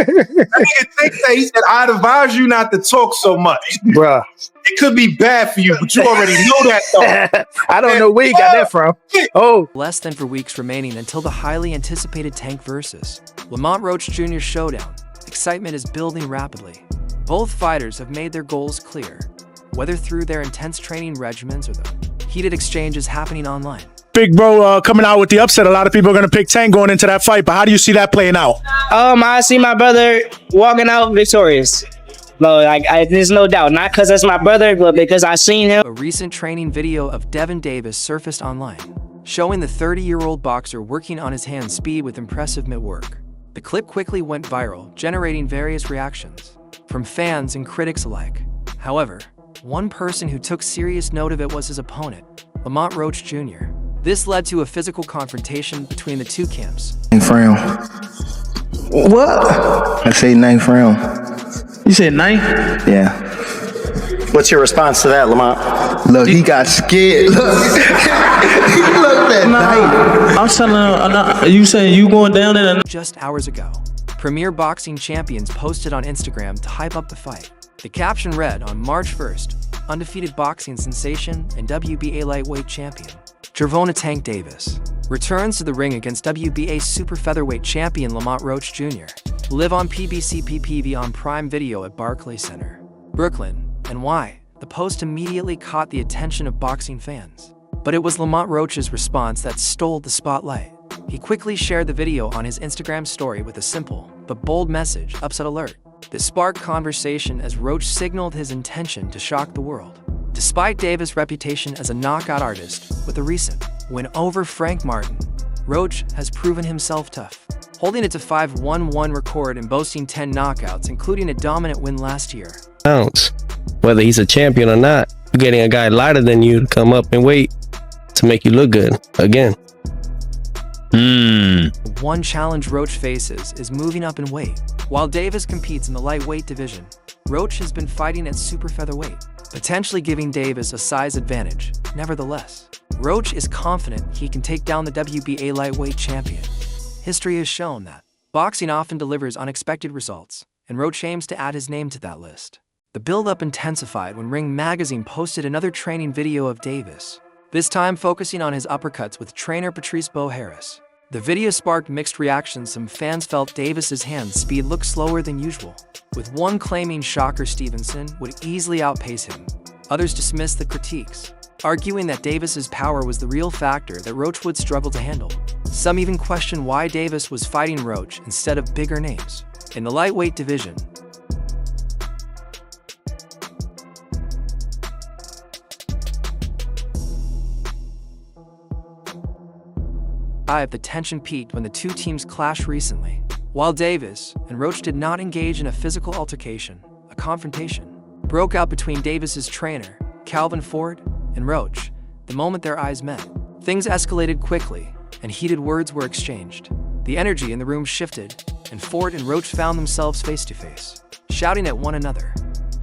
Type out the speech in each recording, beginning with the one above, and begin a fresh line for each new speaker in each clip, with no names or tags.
nigga think that he said, I'd advise you not to talk so much.
Bruh.
It could be bad for you, but you already know that though.
I don't know where you got that from. Oh.
Less than 4 weeks remaining until the highly anticipated Tank versus Lamont Roach Jr. showdown. Excitement is building rapidly. Both fighters have made their goals clear, whether through their intense training regimens or the heated exchanges happening online.
Big Bro coming out with the upset. A lot of people are going to pick Tank going into that fight, but how do you see that playing out?
I see my brother walking out victorious. No, there's no doubt. Not because that's my brother, but because I seen him.
A recent training video of Gervonta Davis surfaced online, showing the 30-year-old boxer working on his hand speed with impressive mitt-work. The clip quickly went viral, generating various reactions from fans and critics alike. However, one person who took serious note of it was his opponent, Lamont Roach Jr. This led to a physical confrontation between the two camps.
9th round. What? I say 9th round.
You said 9th?
Yeah.
What's your response to that, Lamont?
Look, he got scared. Look. He looked at night.
I'm telling you saying you going down in a...
Just hours ago, Premier Boxing Champions posted on Instagram to hype up the fight. The caption read, on March 1st, undefeated boxing sensation and WBA lightweight champion Gervonta Tank Davis returns to the ring against WBA super featherweight champion Lamont Roach Jr. Live on PBC PPV on Prime Video at Barclays Center, Brooklyn. And why? The post immediately caught the attention of boxing fans. But it was Lamont Roach's response that stole the spotlight. He quickly shared the video on his Instagram story with a simple but bold message, upset alert. This sparked conversation as Roach signaled his intention to shock the world. Despite Davis' reputation as a knockout artist, with a recent win over Frank Martin, Roach has proven himself tough, holding it to 5-1-1 record and boasting 10 knockouts, including a dominant win last year.
Whether he's a champion or not, you're getting a guy lighter than you to come up and weight to make you look good again.
One challenge Roach faces is moving up in weight. While Davis competes in the lightweight division, Roach has been fighting at super featherweight, potentially giving Davis a size advantage. Nevertheless, Roach is confident he can take down the WBA lightweight champion. History has shown that boxing often delivers unexpected results, and Roach aims to add his name to that list. The build-up intensified when Ring Magazine posted another training video of Davis, this time focusing on his uppercuts with trainer Patrice Bo-Harris. The video sparked mixed reactions. Some fans felt Davis's hand speed looked slower than usual, with one claiming Shocker Stevenson would easily outpace him. Others dismissed the critiques, arguing that Davis's power was the real factor that Roach would struggle to handle. Some even questioned why Davis was fighting Roach instead of bigger names. In the lightweight division, the tension peaked when the two teams clashed recently. While Davis and Roach did not engage in a physical altercation, a confrontation broke out between Davis's trainer, Calvin Ford, and Roach. The moment their eyes met, things escalated quickly, and heated words were exchanged. The energy in the room shifted, and Ford and Roach found themselves face to face, shouting at one another.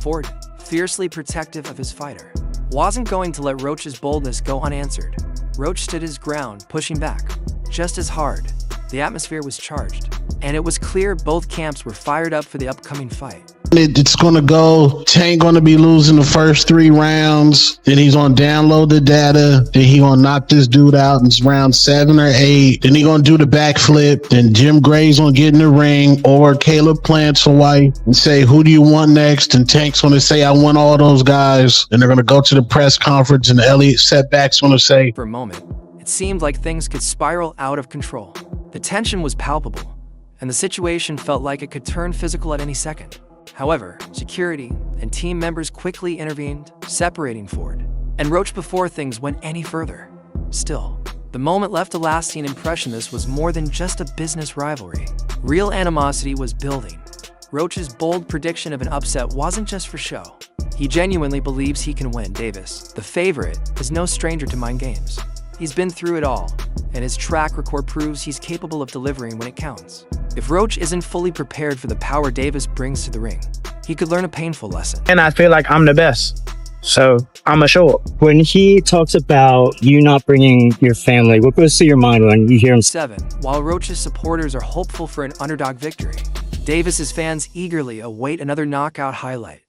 Ford, fiercely protective of his fighter, wasn't going to let Roach's boldness go unanswered. Roach stood his ground, pushing back just as hard. The atmosphere was charged, and it was clear both camps were fired up for the upcoming fight.
It's going to go, Tank going to be losing the first 3 rounds, then he's going to download the data, then he going to knock this dude out in round 7 or 8, then he going to do the backflip, then Jim Gray's going to get in the ring, or Caleb plants a white and say, who do you want next? And Tank's going to say, I want all those guys. And they're going to go to the press conference, and Elliot Setback's going to say,
for a moment, it seemed like things could spiral out of control. The tension was palpable, and the situation felt like it could turn physical at any second. However, security and team members quickly intervened, separating Ford and Roach before things went any further. Still, the moment left a lasting impression. This was more than just a business rivalry. Real animosity was building. Roach's bold prediction of an upset wasn't just for show. He genuinely believes he can win. Davis, the favorite, is no stranger to mind games. He's been through it all, and his track record proves he's capable of delivering when it counts. If Roach isn't fully prepared for the power Davis brings to the ring, he could learn a painful lesson.
And I feel like I'm the best, so I'ma show up.
When he talks about you not bringing your family, what goes through your mind when you hear him?
7. While Roach's supporters are hopeful for an underdog victory, Davis's fans eagerly await another knockout highlight.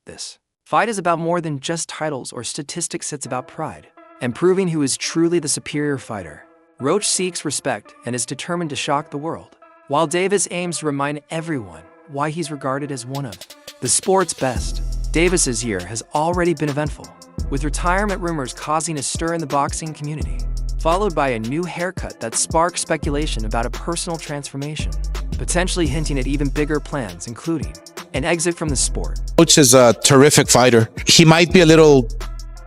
This fight is about more than just titles or statistics, it's about pride and proving who is truly the superior fighter. Roach seeks respect and is determined to shock the world, while Davis aims to remind everyone why he's regarded as one of the sport's best. Davis's year has already been eventful, with retirement rumors causing a stir in the boxing community, followed by a new haircut that sparked speculation about a personal transformation, potentially hinting at even bigger plans, including an exit from the sport.
Roach is a terrific fighter. He might be a little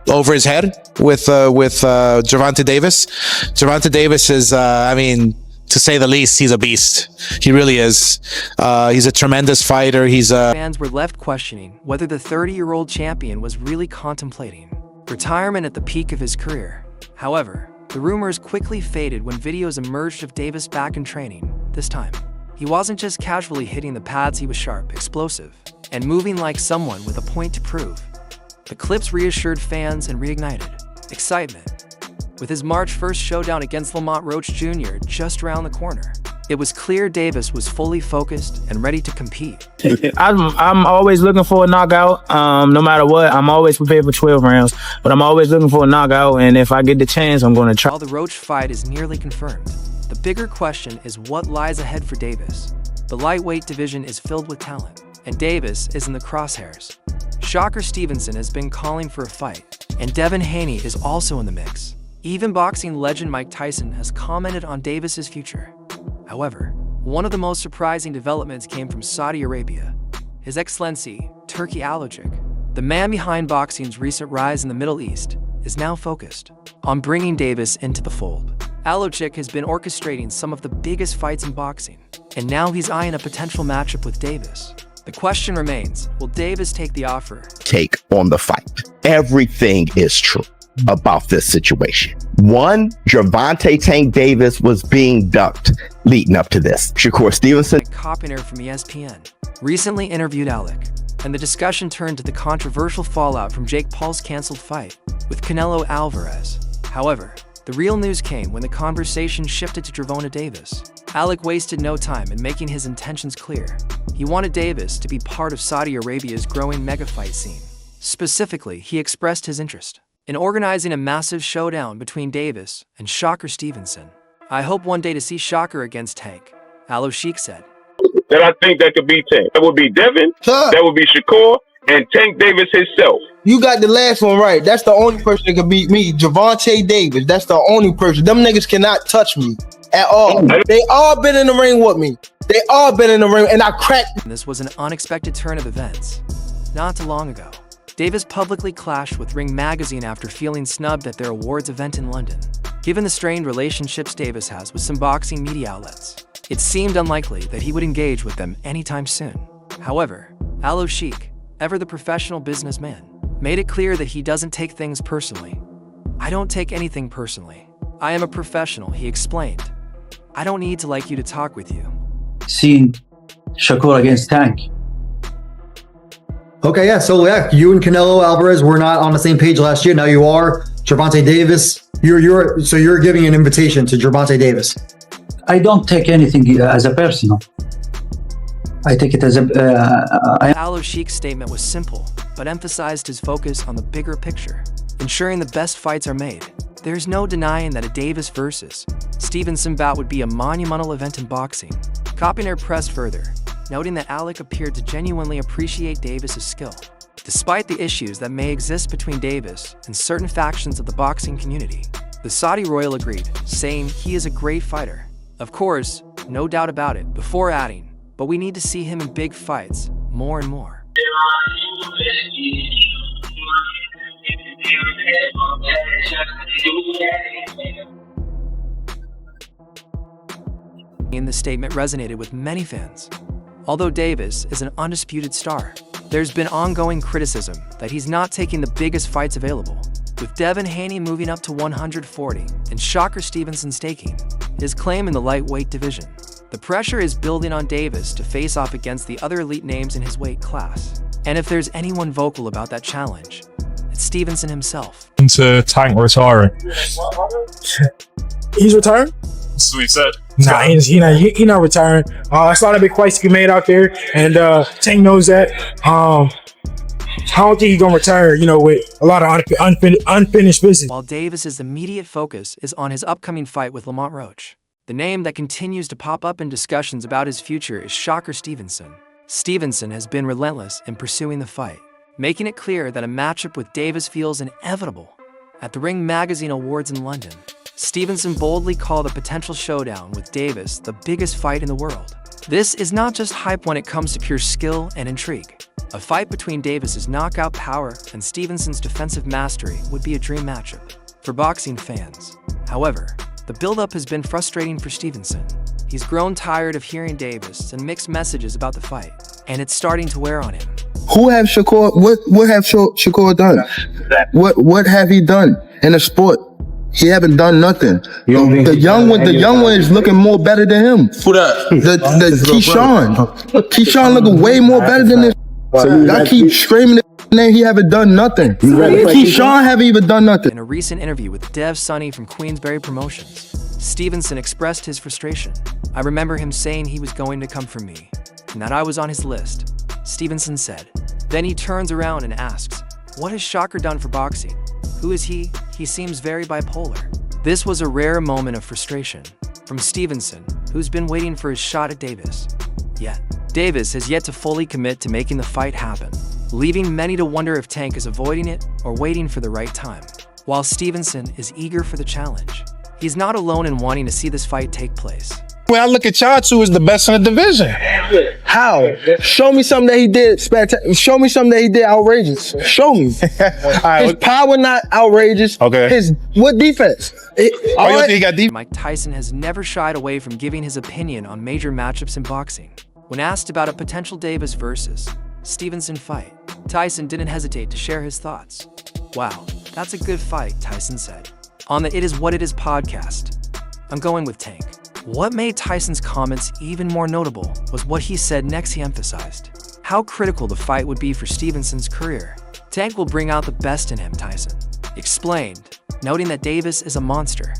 over his head with Gervonta Davis. Gervonta Davis is, I mean, to say the least, he's a beast. He really is. He's a tremendous fighter.
Fans were left questioning whether the 30-year-old champion was really contemplating retirement at the peak of his career. However, the rumors quickly faded when videos emerged of Davis back in training. This time, he wasn't just casually hitting the pads, he was sharp, explosive, and moving like someone with a point to prove. The clips reassured fans and reignited excitement. With his March 1st showdown against Lamont Roach Jr. just around the corner, it was clear Davis was fully focused and ready to compete.
I'm always looking for a knockout. No matter what, I'm always prepared for 12 rounds, but I'm always looking for a knockout, and if I get the chance, I'm going to try.
While the Roach fight is nearly confirmed, the bigger question is what lies ahead for Davis. The lightweight division is filled with talent, and Davis is in the crosshairs. Shocker Stevenson has been calling for a fight, and Devin Haney is also in the mix. Even boxing legend Mike Tyson has commented on Davis's future. However, one of the most surprising developments came from Saudi Arabia. His Excellency, Turki Alocic, the man behind boxing's recent rise in the Middle East, is now focused on bringing Davis into the fold. Alocic has been orchestrating some of the biggest fights in boxing, and now he's eyeing a potential matchup with Davis. The question remains, will Davis take the offer?
Take on the fight. Everything is true about this situation. One, Gervonta Tank Davis was being ducked leading up to this. Shakur Stevenson,
Copiner from ESPN, recently interviewed Alec, and the discussion turned to the controversial fallout from Jake Paul's canceled fight with Canelo Alvarez. However, the real news came when the conversation shifted to Gervonta Davis. Alec wasted no time in making his intentions clear. He wanted Davis to be part of Saudi Arabia's growing mega fight scene. Specifically, he expressed his interest in organizing a massive showdown between Davis and Shocker Stevenson. I hope one day to see Shocker against Tank, Alocic said.
That I think that could be Tank. That would be Devin, that would be Shakur, and Tank Davis himself.
You got the last one right. That's the only person that can beat me. Gervonta Davis. That's the only person. Them niggas cannot touch me at all. They all been in the ring with me. They all been in the ring, and I cracked.
This was an unexpected turn of events. Not too long ago, Davis publicly clashed with Ring Magazine after feeling snubbed at their awards event in London. Given the strained relationships Davis has with some boxing media outlets, it seemed unlikely that he would engage with them anytime soon. However, Alocic, ever the professional businessman, made it clear that he doesn't take things personally. I don't take anything personally. I am a professional, he explained. I don't need to like you to talk with you.
Seeing Shakur against Tank.
Okay, yeah, so yeah, you and Canelo Alvarez were not on the same page last year. Now you are. Gervonta Davis, you're giving an invitation to Gervonta Davis.
I don't take anything as a personal. I take it as a...
Alocic's statement was simple, but emphasized his focus on the bigger picture, ensuring the best fights are made. There's no denying that a Davis versus Stevenson bout would be a monumental event in boxing. Copiner pressed further, noting that Alec appeared to genuinely appreciate Davis's skill, despite the issues that may exist between Davis and certain factions of the boxing community. The Saudi royal agreed, saying he is a great fighter. Of course, no doubt about it, before adding, but we need to see him in big fights more and more. The statement resonated with many fans. Although Davis is an undisputed star, there's been ongoing criticism that he's not taking the biggest fights available, with Devin Haney moving up to 140 and Shocker Stevenson taking his claim in the lightweight division. The pressure is building on Davis to face off against the other elite names in his weight class. And if there's anyone vocal about that challenge, it's Stevenson himself.
Into Tank retiring.
He's retiring?
This is what he said.
Nah, he not retiring. That's a lot of big fights he made out there, and Tank knows that. I don't think he's gonna retire, with a lot of unfinished business.
While Davis's immediate focus is on his upcoming fight with Lamont Roach, the name that continues to pop up in discussions about his future is Shocker Stevenson. Stevenson has been relentless in pursuing the fight, making it clear that a matchup with Davis feels inevitable. At the Ring Magazine Awards in London, Stevenson boldly called a potential showdown with Davis the biggest fight in the world. This is not just hype when it comes to pure skill and intrigue. A fight between Davis's knockout power and Stevenson's defensive mastery would be a dream matchup for boxing fans. However, the build-up has been frustrating for Stevenson. He's grown tired of hearing Davis and mixed messages about the fight, and it's starting to wear on him.
Who have Shakur? What have Shakur done? What have he done in the sport? He haven't done nothing. The young one is looking more better than him.
Who that?
The Keyshawn looking way more better than this. I keep screaming his name. He haven't done nothing. Keyshawn haven't even done nothing.
In a recent interview with Dev Sunny from Queensberry Promotions, Stevenson expressed his frustration. I remember him saying he was going to come for me, and that I was on his list, Stevenson said. Then he turns around and asks, what has Shocker done for boxing? Who is he? He seems very bipolar. This was a rare moment of frustration from Stevenson, who's been waiting for his shot at Davis. Yet, Davis has yet to fully commit to making the fight happen, leaving many to wonder if Tank is avoiding it or waiting for the right time. While Stevenson is eager for the challenge, he's not alone in wanting to see this fight take place.
When I look at y'all two as the best in the division.
How? Show me something that he did spectacular. Show me something that he did outrageous. Show me. His power not outrageous.
Okay.
What defense?
You think he got deep?
Mike Tyson has never shied away from giving his opinion on major matchups in boxing. When asked about a potential Davis versus Stevenson fight, Tyson didn't hesitate to share his thoughts. Wow, that's a good fight, Tyson said. On the It Is What It Is podcast, I'm going with Tank. What made Tyson's comments even more notable was what he said next. He emphasized how critical the fight would be for Stevenson's career. Tank will bring out the best in him, Tyson explained, noting that Davis is a monster.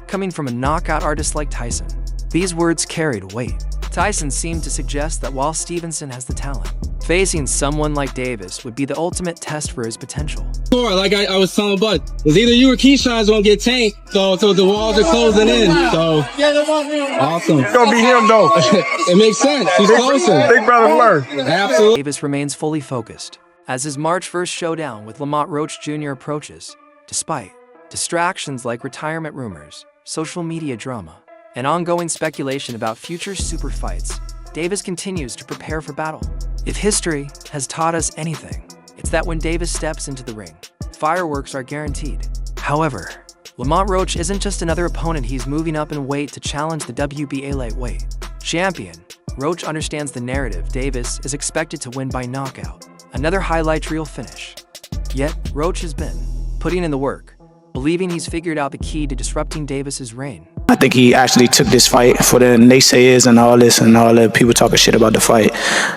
Coming from a knockout artist like Tyson, these words carried weight. Tyson seemed to suggest that while Stevenson has the talent, facing someone like Davis would be the ultimate test for his potential.
Like I was telling Bud, it's either you or Keyshawn's gonna get tanked, so the walls are closing in. So awesome.
It's gonna be him though.
It makes sense. He's closer.
Big brother learn.
Absolutely. Davis remains fully focused as his March 1st showdown with Lamont Roach Jr. approaches, despite distractions like retirement rumors, social media drama, and ongoing speculation about future super fights. Davis continues to prepare for battle. If history has taught us anything, it's that when Davis steps into the ring, fireworks are guaranteed. However, Lamont Roach isn't just another opponent. He's moving up in weight to challenge the WBA lightweight champion. Roach understands the narrative. Davis is expected to win by knockout, another highlight reel finish. Yet, Roach has been putting in the work, believing he's figured out the key to disrupting Davis's reign.
I think he actually took this fight for the naysayers and all this and all the people talking shit about the fight.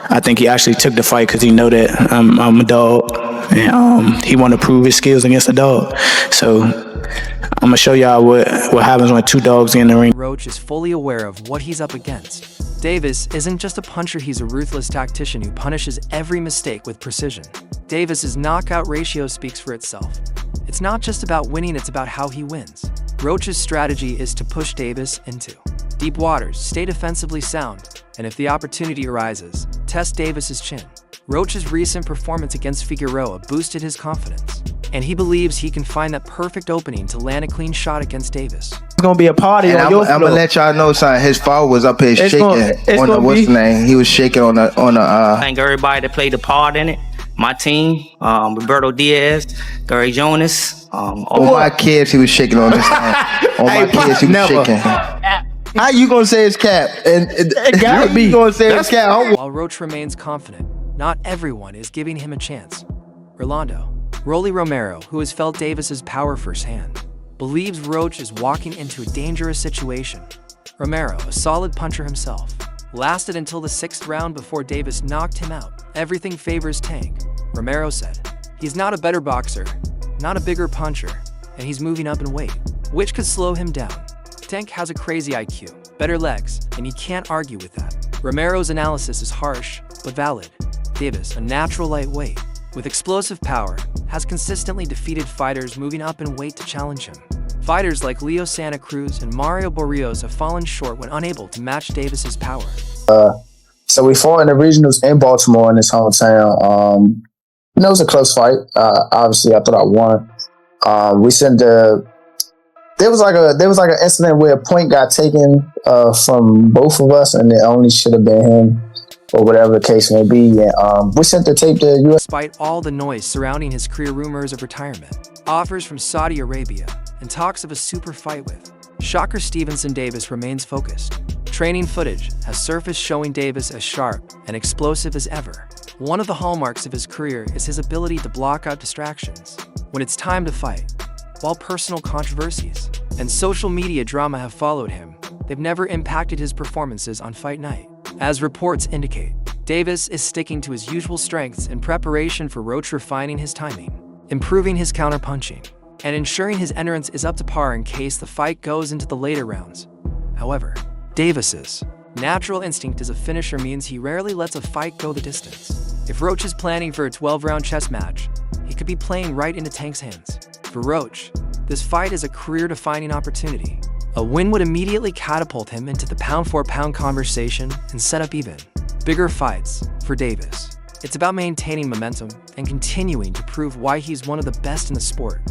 I think he actually took the fight because he know that I'm a dog, and he want to prove his skills against a dog. So I'm gonna show y'all what happens when two dogs get in the ring.
Roach is fully aware of what he's up against. Davis isn't just a puncher, he's a ruthless tactician who punishes every mistake with precision. Davis's knockout ratio speaks for itself. It's not just about winning, it's about how he wins. Roach's strategy is to push Davis into deep waters, stay defensively sound, and if the opportunity arises, test Davis's chin. Roach's recent performance against Figueroa boosted his confidence, and he believes he can find that perfect opening to land a clean shot against Davis.
It's gonna be a party on your floor.
I'm gonna let y'all know, son. His father was up here shaking on the what's the name? He was shaking on the
Thank everybody that played a part in it. My team, Roberto Diaz, Gary Jonas.
On my kids, he was shaking on this thing. On my kids, he was shaking. How you gonna say his cap? And you gonna say his cap?
While Roach remains confident, not everyone is giving him a chance. Rolly Romero, who has felt Davis's power firsthand, believes Roach is walking into a dangerous situation. Romero, a solid puncher himself, lasted until the 6th round before Davis knocked him out. Everything favors Tank, Romero said. He's not a better boxer, not a bigger puncher, and he's moving up in weight, which could slow him down. Tank has a crazy IQ, better legs, and you can't argue with that. Romero's analysis is harsh, but valid. Davis, a natural lightweight, with explosive power, has consistently defeated fighters moving up in weight to challenge him. Fighters like Leo Santa Cruz and Mario Barrios have fallen short when unable to match Davis's power.
So we fought in the regionals in Baltimore in his hometown. It was a close fight. Obviously, I thought I won. There was like an incident where a point got taken from both of us, and it only should have been him, or whatever the case may be. And we sent the tape to US.
Despite all the noise surrounding his career, rumors of retirement, offers from Saudi Arabia, and talks of a super fight with Shocker Stevenson, Davis remains focused. Training footage has surfaced showing Davis as sharp and explosive as ever. One of the hallmarks of his career is his ability to block out distractions when it's time to fight. While personal controversies and social media drama have followed him, they've never impacted his performances on fight night. As reports indicate, Davis is sticking to his usual strengths in preparation for Roach, refining his timing, improving his counterpunching, and ensuring his endurance is up to par in case the fight goes into the later rounds. However, Davis's natural instinct as a finisher means he rarely lets a fight go the distance. If Roach is planning for a 12-round chess match, he could be playing right into Tank's hands. For Roach, this fight is a career-defining opportunity. A win would immediately catapult him into the pound-for-pound conversation and set up even bigger fights for Davis. It's about maintaining momentum and continuing to prove why he's one of the best in the sport.